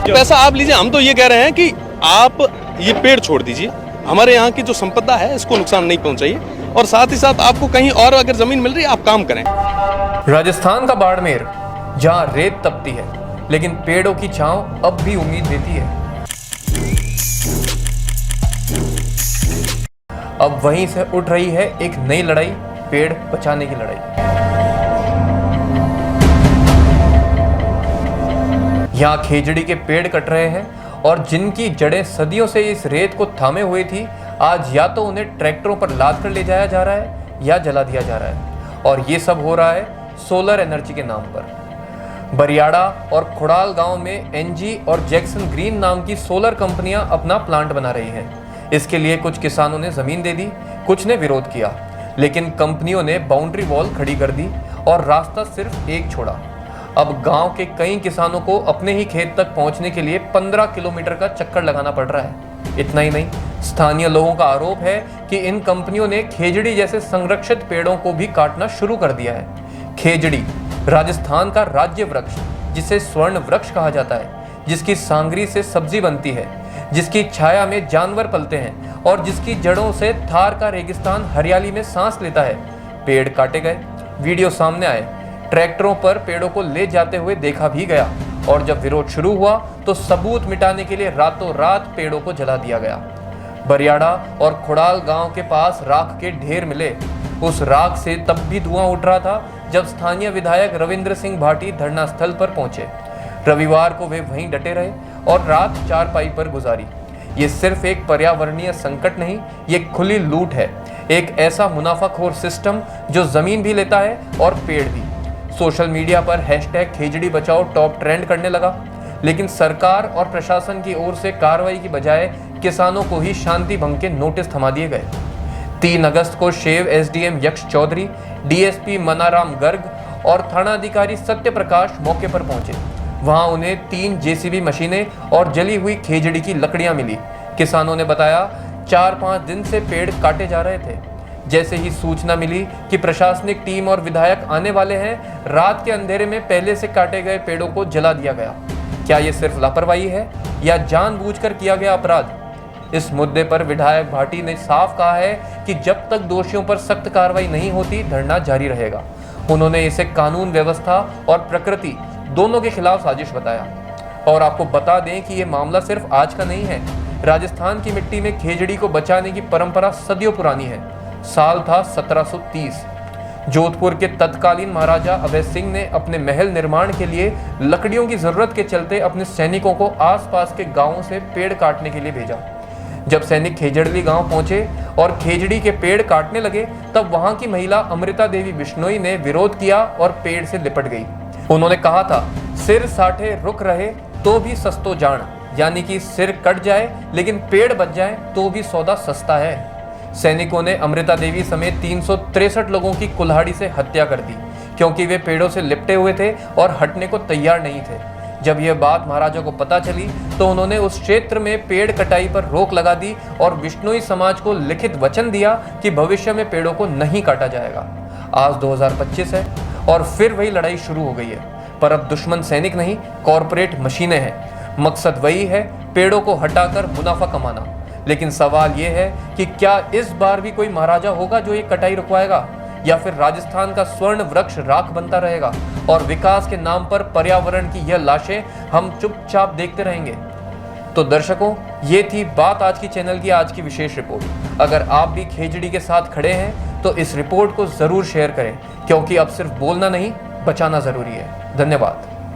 पैसा आप लीजिए, हम तो ये कह रहे हैं कि आप ये पेड़ छोड़ दीजिए, हमारे यहाँ की जो संपदा है इसको नुकसान नहीं पहुंचाइए, और साथ ही साथ आपको कहीं और अगर जमीन मिल रही है आप काम करें। राजस्थान का बाड़मेर, जहां रेत तपती है लेकिन पेड़ों की छांव अब भी उम्मीद देती है। अब वहीं से उठ रही है एक नई लड़ाई, पेड़ बचाने की लड़ाई। यहाँ खेजड़ी के पेड़ कट रहे हैं और जिनकी जड़ें सदियों से इस रेत को थामे हुए थी, आज या तो उन्हें ट्रैक्टरों पर लाद कर ले जाया जा रहा है या जला दिया जा रहा है। और ये सब हो रहा है सोलर एनर्जी के नाम पर। बरियाड़ा और खुड़ाल गांव में एनजी और जैक्सन ग्रीन नाम की सोलर कंपनियां अपना प्लांट बना रही हैं। इसके लिए कुछ किसानों ने जमीन दे दी, कुछ ने विरोध किया, लेकिन कंपनियों ने बाउंड्री वॉल खड़ी कर दी और रास्ता सिर्फ एक छोड़ा। अब गांव के कई किसानों को अपने ही खेत तक पहुंचने के लिए 15 किलोमीटर का चक्कर लगाना पड़ रहा है। इतना ही नहीं, स्थानीय लोगों का आरोप है कि इन कंपनियों ने खेजड़ी जैसे संरक्षित पेड़ों को भी काटना शुरू कर दिया है। खेजड़ी राजस्थान का राज्य वृक्ष, जिसे स्वर्ण वृक्ष कहा जाता है, जिसकी सांगरी से सब्जी बनती है, जिसकी छाया में जानवर पलते हैं और जिसकी जड़ों से थार का रेगिस्तान हरियाली में सांस लेता है। पेड़ काटे गए, वीडियो सामने आए, ट्रैक्टरों पर पेड़ों को ले जाते हुए देखा भी गया, और जब विरोध शुरू हुआ तो सबूत मिटाने के लिए रातों रात पेड़ों को जला दिया गया। बरियाड़ा और खुड़ाल गांव के पास राख के ढेर मिले। उस राख से तब भी धुआं उठ रहा था जब स्थानीय विधायक रविंद्र सिंह भाटी धरना स्थल पर पहुंचे। रविवार को वे वहीं डटे रहे और रात चारपाई पर गुजारी। ये सिर्फ एक पर्यावरणीय संकट नहीं, ये खुली लूट है, एक ऐसा मुनाफाखोर सिस्टम जो जमीन भी लेता है और पेड़ भी। सोशल मीडिया पर हैशटैग खेजड़ी बचाओ टॉप ट्रेंड करने लगा, लेकिन सरकार और प्रशासन की ओर से कार्रवाई की बजाय किसानों को ही शांति भंग के नोटिस थमा दिए गए। 3 अगस्त को शेव एसडीएम यक्ष चौधरी, डीएसपी मनाराम गर्ग और थानाधिकारी सत्य प्रकाश मौके पर पहुंचे। वहां उन्हें 3 जेसीबी मशीनें और जली हुई खेजड़ी की लकड़ियां मिली। किसानों ने बताया 4-5 दिन से पेड़ काटे जा रहे थे। जैसे ही सूचना मिली कि प्रशासनिक टीम और विधायक आने वाले हैं, रात के अंधेरे में पहले से काटे गए पेड़ों को जला दिया गया। क्या ये सिर्फ लापरवाही है या जानबूझकर किया गया अपराध? इस मुद्दे पर विधायक भाटी ने साफ कहा है कि जब तक दोषियों पर सख्त कार्रवाई नहीं होती, धरना जारी रहेगा। उन्होंने इसे कानून व्यवस्था और प्रकृति दोनों के खिलाफ साजिश बताया। और आपको बता दें कि ये मामला सिर्फ आज का नहीं है। राजस्थान की मिट्टी में खेजड़ी को बचाने की परंपरा सदियों पुरानी है। साल था 1730। जोधपुर के तत्कालीन महाराजा अभय सिंह ने अपने महल निर्माण के लिए लकड़ियों की जरूरत के चलते अपने सैनिकों को आसपास के गांवों से पेड़ काटने के लिए भेजा। जब सैनिक खेजड़ली गांव पहुंचे और खेजड़ी के पेड़ काटने लगे, तब वहां की महिला अमृता देवी बिश्नोई ने विरोध किया और पेड़ से लिपट गई। उन्होंने कहा था, सिर साठे रुक रहे तो भी सस्तो जान, यानी कि सिर कट जाए लेकिन पेड़ बच जाए तो भी सौदा सस्ता है। सैनिकों ने अमृता देवी समेत 363 लोगों की कुल्हाड़ी से हत्या कर दी, क्योंकि वे पेड़ों से लिपटे हुए थे और हटने को तैयार नहीं थे। जब यह बात महाराजा को पता चली तो उन्होंने उस क्षेत्र में पेड़ कटाई पर रोक लगा दी और बिश्नोई समाज को लिखित वचन दिया कि भविष्य में पेड़ों को नहीं काटा जाएगा। आज 2025 है और फिर वही लड़ाई शुरू हो गई है, पर अब दुश्मन सैनिक नहीं, कॉरपोरेट मशीनें हैं। मकसद वही है, पेड़ों को हटाकर मुनाफा कमाना। लेकिन सवाल यह है कि क्या इस बार भी कोई महाराजा होगा जो ये कटाई रुकवाएगा, या फिर राजस्थान का स्वर्ण वृक्ष राख बनता रहेगा और विकास के नाम पर पर्यावरण की यह लाशें हम चुपचाप देखते रहेंगे? तो दर्शकों, ये थी बात आज की चैनल की आज की विशेष रिपोर्ट। अगर आप भी खेजड़ी के साथ खड़े हैं तो इस रिपोर्ट को जरूर शेयर करें, क्योंकि अब सिर्फ बोलना नहीं, बचाना जरूरी है। धन्यवाद।